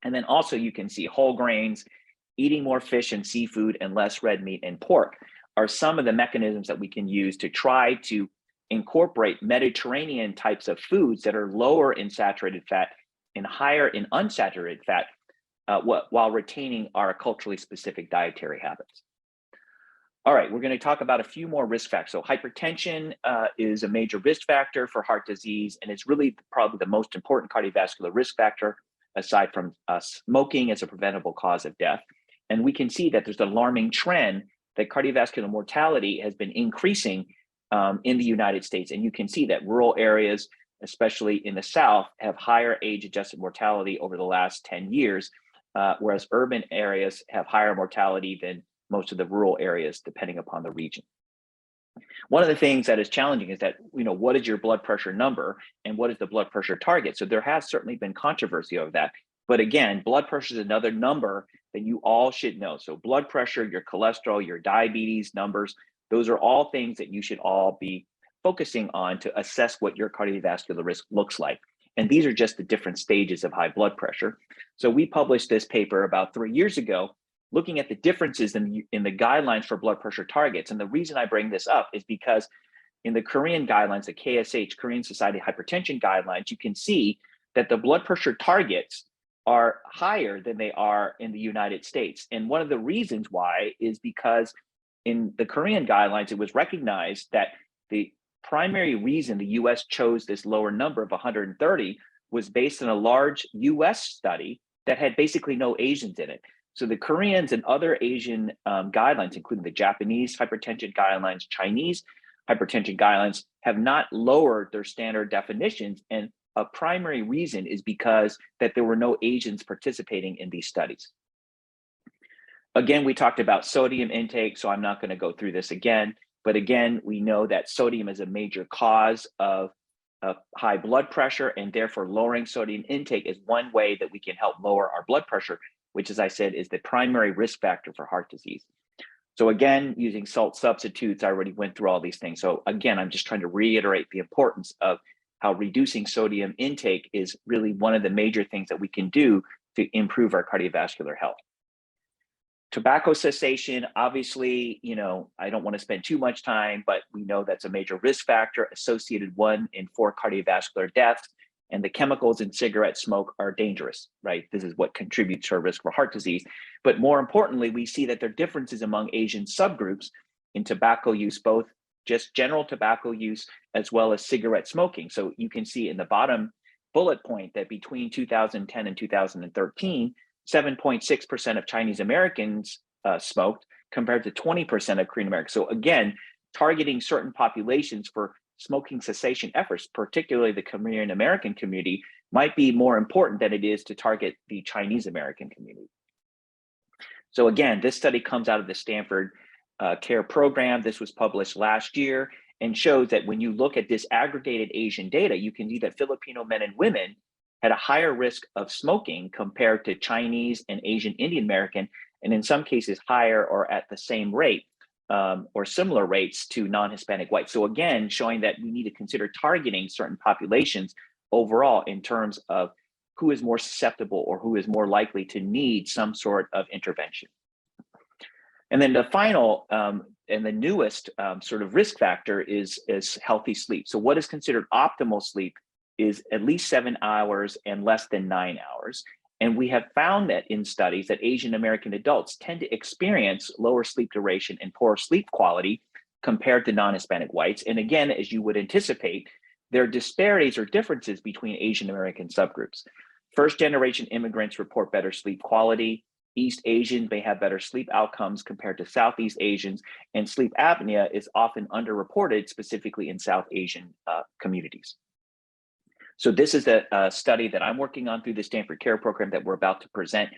And then also you can see whole grains, eating more fish and seafood and less red meat and pork are some of the mechanisms that we can use to try to incorporate Mediterranean types of foods that are lower in saturated fat and higher in unsaturated fat while retaining our culturally specific dietary habits. All right, we're going to talk about a few more risk factors. So hypertension is a major risk factor for heart disease, and it's really probably the most important cardiovascular risk factor aside from smoking as a preventable cause of death. And we can see that there's an alarming trend that cardiovascular mortality has been increasing in the United States. And you can see that rural areas, especially in the South, have higher age-adjusted mortality over the last 10 years, whereas urban areas have higher mortality than most of the rural areas, depending upon the region. One of the things that is challenging is that, what is your blood pressure number and what is the blood pressure target? So there has certainly been controversy over that. But again, blood pressure is another number that you all should know. So blood pressure, your cholesterol, your diabetes numbers, those are all things that you should all be focusing on to assess what your cardiovascular risk looks like. And these are just the different stages of high blood pressure. So we published this paper about 3 years ago, looking at the differences in the guidelines for blood pressure targets. And the reason I bring this up is because in the Korean guidelines, the KSH, Korean Society of Hypertension guidelines, you can see that the blood pressure targets are higher than they are in the United States. And one of the reasons why is because in the Korean guidelines, it was recognized that the primary reason the US chose this lower number of 130 was based on a large US study that had basically no Asians in it. So the Koreans and other Asian guidelines, including the Japanese hypertension guidelines, Chinese hypertension guidelines, have not lowered their standard definitions. And a primary reason is because that there were no Asians participating in these studies. Again, we talked about sodium intake, so I'm not going to go through this again. But again, we know that sodium is a major cause of high blood pressure, and therefore lowering sodium intake is one way that we can help lower our blood pressure. which, as I said, is the primary risk factor for heart disease. So again, using salt substitutes, I already went through all these things. So again, I'm just trying to reiterate the importance of how reducing sodium intake is really one of the major things that we can do to improve our cardiovascular health. Tobacco cessation, obviously, I don't want to spend too much time, but we know that's a major risk factor associated 1 in 4 cardiovascular deaths. And the chemicals in cigarette smoke are dangerous, right? This is what contributes to our risk for heart disease. But more importantly, we see that there are differences among Asian subgroups in tobacco use, both just general tobacco use as well as cigarette smoking. So you can see in the bottom bullet point that between 2010 and 2013, 7.6% of Chinese Americans smoked compared to 20% of Korean Americans. So again, targeting certain populations for smoking cessation efforts, particularly the Korean American community, might be more important than it is to target the Chinese American community. So again, this study comes out of the Stanford CARE program. This was published last year and shows that when you look at disaggregated Asian data, you can see that Filipino men and women had a higher risk of smoking compared to Chinese and Asian Indian American, and in some cases higher or at the same rate or similar rates to non-Hispanic whites. So again, showing that we need to consider targeting certain populations overall in terms of who is more susceptible or who is more likely to need some sort of intervention. And then the final and the newest sort of risk factor is healthy sleep. So what is considered optimal sleep is at least 7 hours and less than 9 hours. And we have found that in studies that Asian American adults tend to experience lower sleep duration and poorer sleep quality compared to non-Hispanic whites. And again, as you would anticipate, there are disparities or differences between Asian American subgroups. First-generation immigrants report better sleep quality. East Asians may have better sleep outcomes compared to Southeast Asians, and sleep apnea is often underreported, specifically in South Asian communities. So this is a study that I'm working on through the Stanford CARE program that we're about to present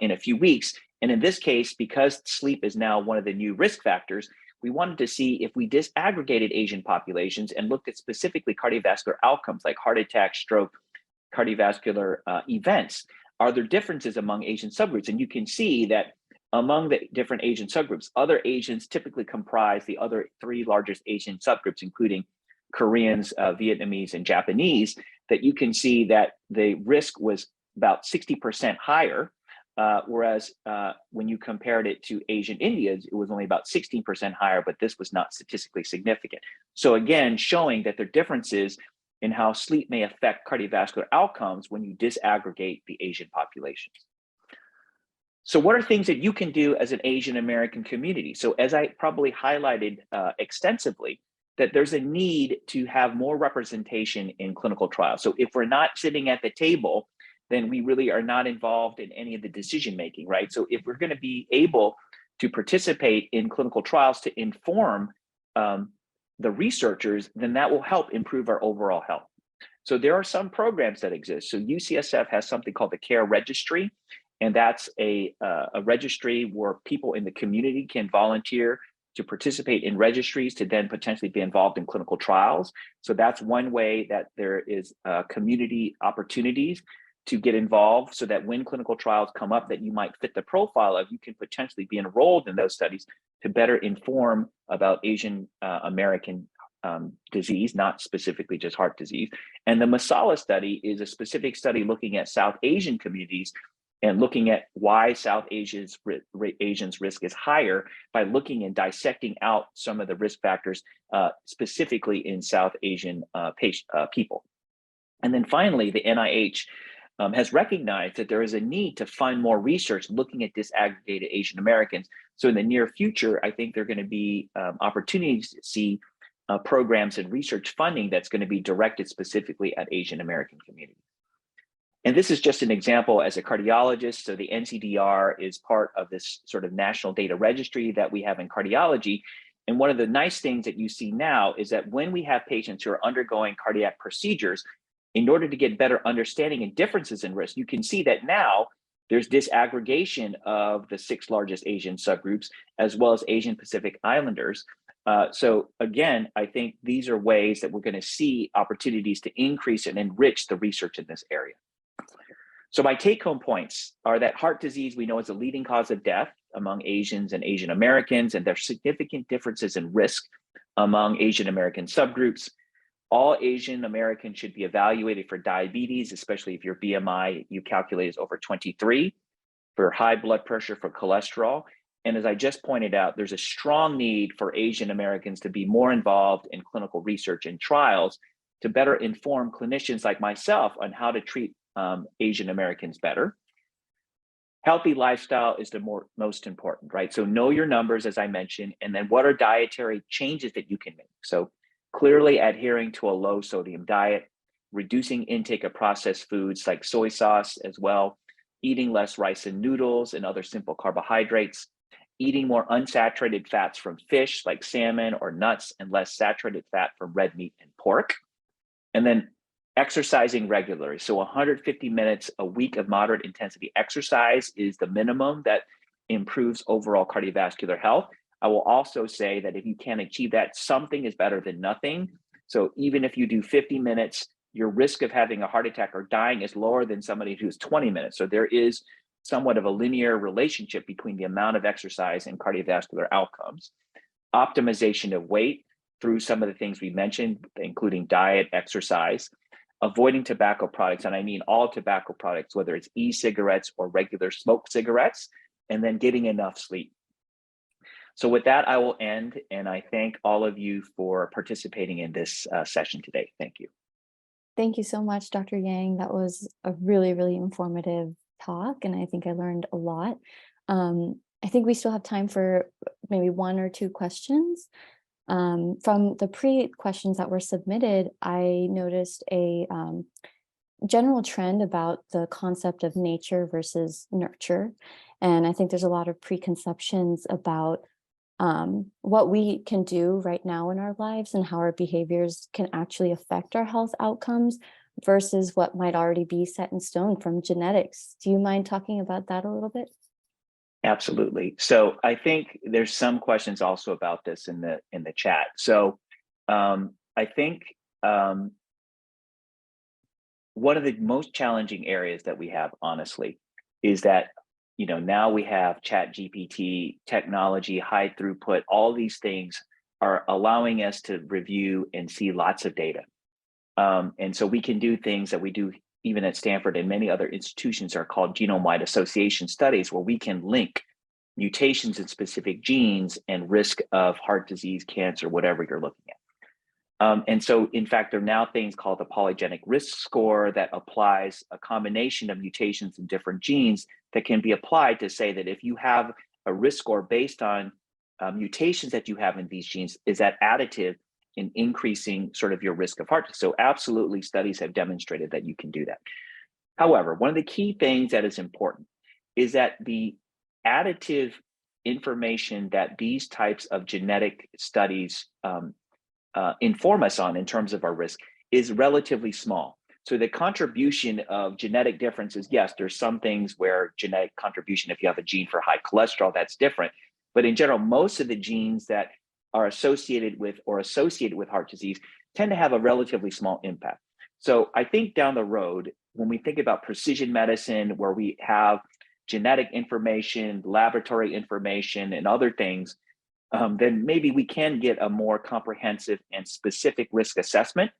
in a few weeks. And in this case, because sleep is now one of the new risk factors, we wanted to see if we disaggregated Asian populations and looked at specifically cardiovascular outcomes like heart attack, stroke, cardiovascular events. Are there differences among Asian subgroups? And you can see that among the different Asian subgroups, other Asians typically comprise the other 3 largest Asian subgroups, including Koreans, Vietnamese, and Japanese, that you can see that the risk was about 60% higher, whereas when you compared it to Asian Indians, it was only about 16% higher, but this was not statistically significant. So again, showing that there are differences in how sleep may affect cardiovascular outcomes when you disaggregate the Asian populations. So what are things that you can do as an Asian American community? So as I probably highlighted extensively, that there's a need to have more representation in clinical trials. So if we're not sitting at the table, then we really are not involved in any of the decision making, right? So if we're going to be able to participate in clinical trials to inform the researchers, then that will help improve our overall health. So there are some programs that exist. So UCSF has something called the CARE Registry, and that's a registry where people in the community can volunteer to participate in registries to then potentially be involved in clinical trials. So that's one way that there is community opportunities to get involved so that when clinical trials come up that you might fit the profile of, you can potentially be enrolled in those studies to better inform about Asian American disease, not specifically just heart disease. And the Masala study is a specific study looking at South Asian communities and looking at why South Asians risk is higher by looking and dissecting out some of the risk factors, specifically in South Asian people. And then finally, the NIH has recognized that there is a need to fund more research looking at disaggregated Asian Americans. So in the near future, I think there are going to be opportunities to see programs and research funding that's going to be directed specifically at Asian American communities. And this is just an example as a cardiologist. So the NCDR is part of this sort of national data registry that we have in cardiology. And one of the nice things that you see now is that when we have patients who are undergoing cardiac procedures, in order to get better understanding and differences in risk, you can see that now there's disaggregation of the 6 largest Asian subgroups, as well as Asian Pacific Islanders. So again, I think these are ways that we're going to see opportunities to increase and enrich the research in this area. So my take-home points are that heart disease we know is a leading cause of death among Asians and Asian Americans, and there's significant differences in risk among Asian American subgroups. All Asian Americans should be evaluated for diabetes, especially if your BMI you calculate is over 23, for high blood pressure, for cholesterol. And as I just pointed out, there's a strong need for Asian Americans to be more involved in clinical research and trials to better inform clinicians like myself on how to treat Asian Americans better. Healthy lifestyle is the most important, right? So know your numbers, as I mentioned, and then what are dietary changes that you can make? So clearly adhering to a low sodium diet, reducing intake of processed foods like soy sauce as well, eating less rice and noodles and other simple carbohydrates, eating more unsaturated fats from fish like salmon or nuts, and less saturated fat from red meat and pork. And then exercising regularly. So 150 minutes a week of moderate intensity exercise is the minimum that improves overall cardiovascular health. I will also say that if you can't achieve that, something is better than nothing. So even if you do 50 minutes, your risk of having a heart attack or dying is lower than somebody who's 20 minutes. So there is somewhat of a linear relationship between the amount of exercise and cardiovascular outcomes. Optimization of weight through some of the things we mentioned, including diet, exercise, avoiding tobacco products, and I mean all tobacco products, whether it's e-cigarettes or regular smoked cigarettes, and then getting enough sleep. So with that, I will end, and I thank all of you for participating in this session today. Thank you. Thank you so much, Dr. Yang. That was a really, really informative talk, and I think I learned a lot. I think we still have time for maybe one or two questions. From the pre-questions that were submitted, I noticed a general trend about the concept of nature versus nurture. And I think there's a lot of preconceptions about what we can do right now in our lives and how our behaviors can actually affect our health outcomes versus what might already be set in stone from genetics. Do you mind talking about that a little bit? Absolutely. So I think there's some questions also about this in the chat. So I think one of the most challenging areas that we have, honestly, is that now we have Chat GPT, technology, high throughput. All these things are allowing us to review and see lots of data, and so we can do things that we do even at Stanford and many other institutions are called genome-wide association studies, where we can link mutations in specific genes and risk of heart disease, cancer, whatever you're looking at. And so, in fact, there are now things called the polygenic risk score that applies a combination of mutations in different genes that can be applied to say that if you have a risk score based on mutations that you have in these genes, is that additive in increasing sort of your risk of heart disease? So absolutely, studies have demonstrated that you can do that. However, one of the key things that is important is that the additive information that these types of genetic studies inform us on in terms of our risk is relatively small. So the contribution of genetic differences, yes, there's some things where genetic contribution, if you have a gene for high cholesterol, that's different. But in general, most of the genes that are associated with heart disease tend to have a relatively small impact. So I think down the road, when we think about precision medicine, where we have genetic information, laboratory information, and other things, then maybe we can get a more comprehensive and specific risk assessment.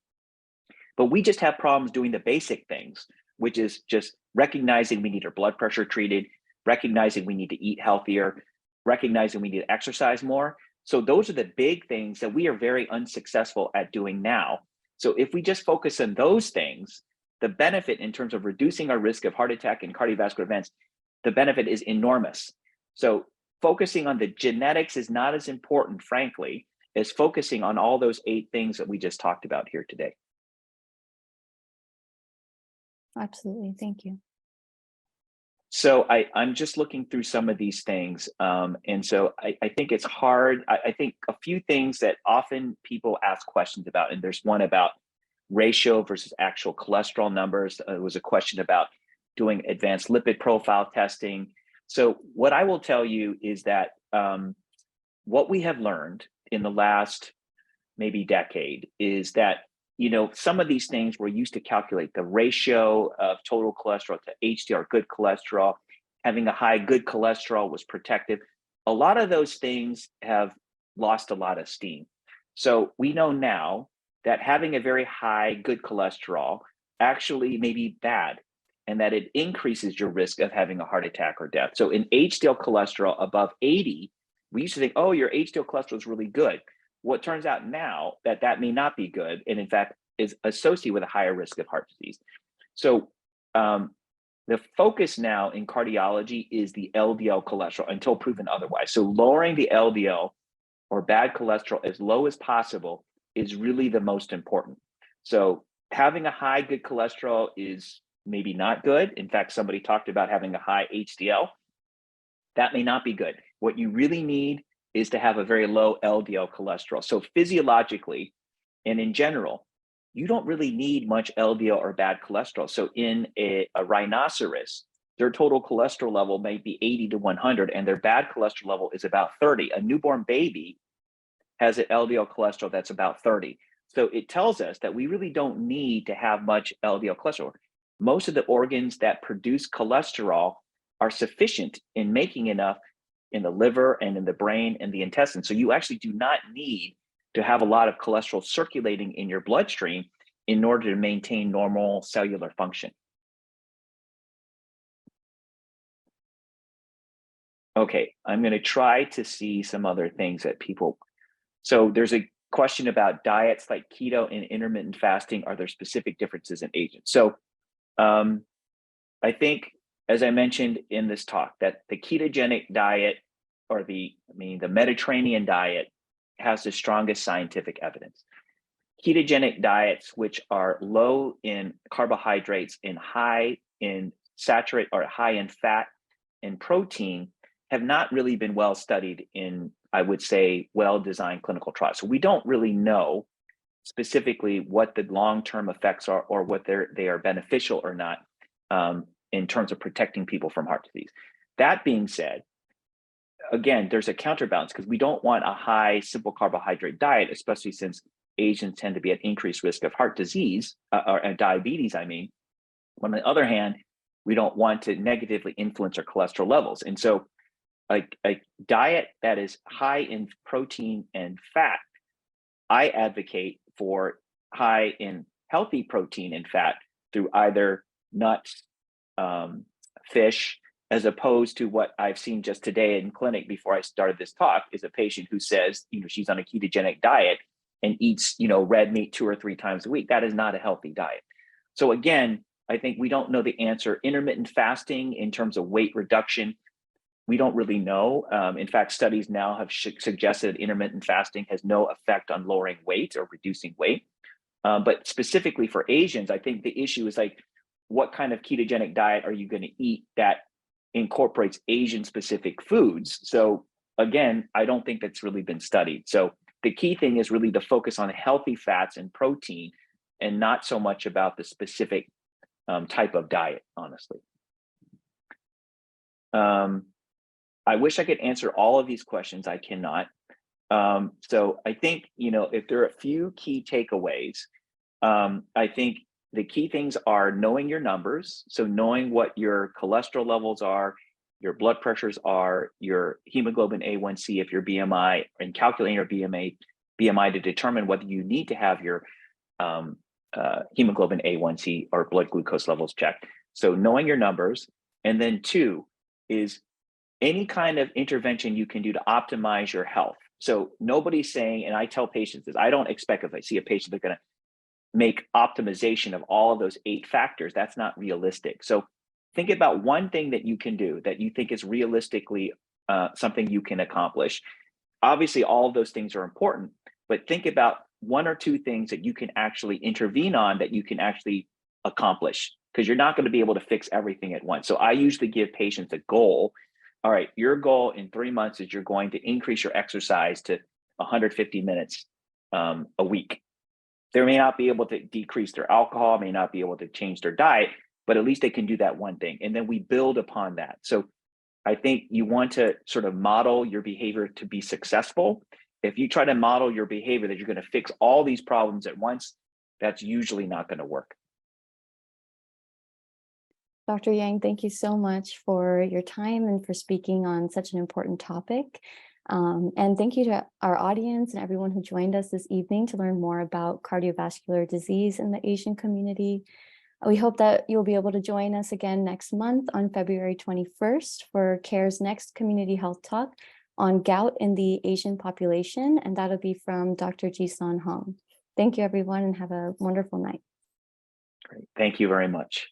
But we just have problems doing the basic things, which is just recognizing we need our blood pressure treated, recognizing we need to eat healthier, recognizing we need to exercise more. So those are the big things that we are very unsuccessful at doing now. So if we just focus on those things, the benefit in terms of reducing our risk of heart attack and cardiovascular events, the benefit is enormous. So focusing on the genetics is not as important, frankly, as focusing on all those 8 things that we just talked about here today. Absolutely. Thank you. So I'm just looking through some of these things. And so I think it's hard. I think a few things that often people ask questions about, and there's one about ratio versus actual cholesterol numbers. There was a question about doing advanced lipid profile testing. So what I will tell you is that what we have learned in the last maybe decade is that some of these things were used to calculate the ratio of total cholesterol to HDL, good cholesterol. Having a high good cholesterol was protective. A lot of those things have lost a lot of steam. So we know now that having a very high good cholesterol actually may be bad, and that it increases your risk of having a heart attack or death. So in HDL cholesterol above 80, we used to think, oh, your HDL cholesterol is really good. Well, it turns out now that that may not be good, and in fact is associated with a higher risk of heart disease. So the focus now in cardiology is the LDL cholesterol until proven otherwise. So lowering the LDL or bad cholesterol as low as possible is really the most important. So having a high good cholesterol is maybe not good. In fact, somebody talked about having a high HDL. That may not be good. What you really need is to have a very low LDL cholesterol. So physiologically and in general, you don't really need much LDL or bad cholesterol. So in a rhinoceros, their total cholesterol level may be 80 to 100, and their bad cholesterol level is about 30. A newborn baby has an LDL cholesterol that's about 30. So it tells us that we really don't need to have much LDL cholesterol. Most of the organs that produce cholesterol are sufficient in making enough in the liver and in the brain and the intestine. So you actually do not need to have a lot of cholesterol circulating in your bloodstream in order to maintain normal cellular function. Okay, I'm going to try to see some other things that people. So there's a question about diets like keto and intermittent fasting. Are there specific differences in agents? So I think, as I mentioned in this talk, that the ketogenic diet or the Mediterranean diet has the strongest scientific evidence. Ketogenic diets, which are low in carbohydrates and high in saturate or high in fat and protein, have not really been well studied in, I would say, well-designed clinical trials. So we don't really know specifically what the long-term effects are or what they are beneficial or not in terms of protecting people from heart disease. That being said, again, there's a counterbalance because we don't want a high simple carbohydrate diet, especially since Asians tend to be at increased risk of heart disease or diabetes, I mean. On the other hand, we don't want to negatively influence our cholesterol levels. And so a diet that is high in protein and fat, I advocate for high in healthy protein and fat through either nuts, fish, as opposed to what I've seen just today in clinic before I started this talk is a patient who says, she's on a ketogenic diet and eats, red meat 2 or 3 times a week. That is not a healthy diet. So again, I think we don't know the answer. Intermittent fasting in terms of weight reduction, we don't really know. In fact, studies now have suggested that intermittent fasting has no effect on lowering weight or reducing weight. But specifically for Asians, I think the issue is like, what kind of ketogenic diet are you going to eat that incorporates Asian specific foods? So again, I don't think that's really been studied. So the key thing is really to focus on healthy fats and protein and not so much about the specific type of diet, honestly. I wish I could answer all of these questions. I cannot. So I think, if there are a few key takeaways, I think the key things are knowing your numbers. So knowing what your cholesterol levels are, your blood pressures are, your hemoglobin A1C, if your BMI, and calculating your BMI to determine whether you need to have your hemoglobin A1C or blood glucose levels checked. So knowing your numbers. And then 2 is any kind of intervention you can do to optimize your health. So nobody's saying, and I tell patients this, I don't expect if I see a patient, they're going to make optimization of all of those 8 factors. That's not realistic. So think about one thing that you can do that you think is realistically something you can accomplish. Obviously, all of those things are important, but think about 1 or 2 things that you can actually intervene on that you can actually accomplish, because you're not going to be able to fix everything at once. So I usually give patients a goal. All right, your goal in 3 months is you're going to increase your exercise to 150 minutes a week. They may not be able to decrease their alcohol, may not be able to change their diet, but at least they can do that one thing. And then we build upon that. So I think you want to sort of model your behavior to be successful. If you try to model your behavior that you're going to fix all these problems at once, that's usually not going to work. Dr. Yang, thank you so much for your time and for speaking on such an important topic. And thank you to our audience and everyone who joined us this evening to learn more about cardiovascular disease in the Asian community. We hope that you'll be able to join us again next month on February 21st for CARE's next community health talk on gout in the Asian population, and that'll be from Dr. Ji-Sun Hong. Thank you, everyone, and have a wonderful night. Great. Thank you very much.